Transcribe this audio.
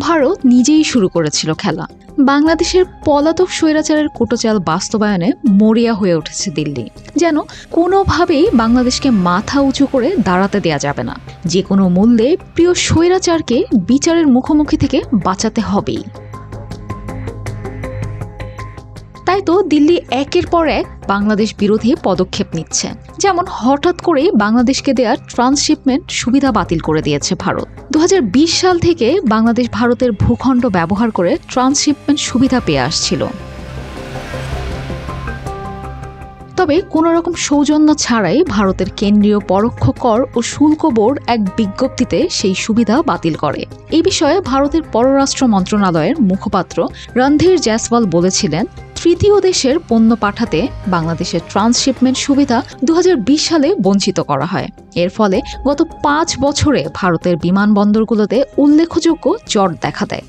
ভারত নিজেই শুরু করেছিল খেলা। বাংলাদেশের পলাতক স্বৈরাচারের কুটচাল বাস্তবায়নে মরিয়া হয়ে উঠেছে দিল্লি। যেন কোনোভাবেই বাংলাদেশকে মাথা উঁচু করে দাঁড়াতে দেয়া যাবে না। যে কোনো মূল্যে প্রিয় স্বৈরাচারকে বিচারের মুখোমুখি থেকে বাঁচাতে হবেই। তাই তো দিল্লি একের পর এক বাংলাদেশ বিরোধী পদক্ষেপ নিচ্ছে। যেমন হঠাৎ করেই বাংলাদেশকে দেওয়া ট্রান্সশিপমেন্ট সুবিধা বাতিল করে দিয়েছে ভারত। 2020 সাল থেকে বাংলাদেশ ভারতের ভূখণ্ড ব্যবহার করে ট্রান্সশিপমেন্ট সুবিধা পেয়ে আসছিল। তবে কোনো রকম সৌজন্য ছাড়াই ভারতের কেন্দ্রীয় পরোক্ষ কর ও শুল্ক বোর্ড এক বিজ্ঞপ্তিতে সেই সুবিধা বাতিল করে। এই বিষয়ে ভারতের পররাষ্ট্র মন্ত্রণালয়ের মুখপাত্র রণধীর জয়সওয়াল বলেছিলেন, তৃতীয় দেশের পণ্য পাঠাতে বাংলাদেশের ট্রান্সশিপমেন্ট সুবিধা 2020 সালে বঞ্চিত করা হয়। এর ফলে গত 5 বছরে ভারতের বিমানবন্দরগুলোতে উল্লেখযোগ্য জট দেখা দেয়।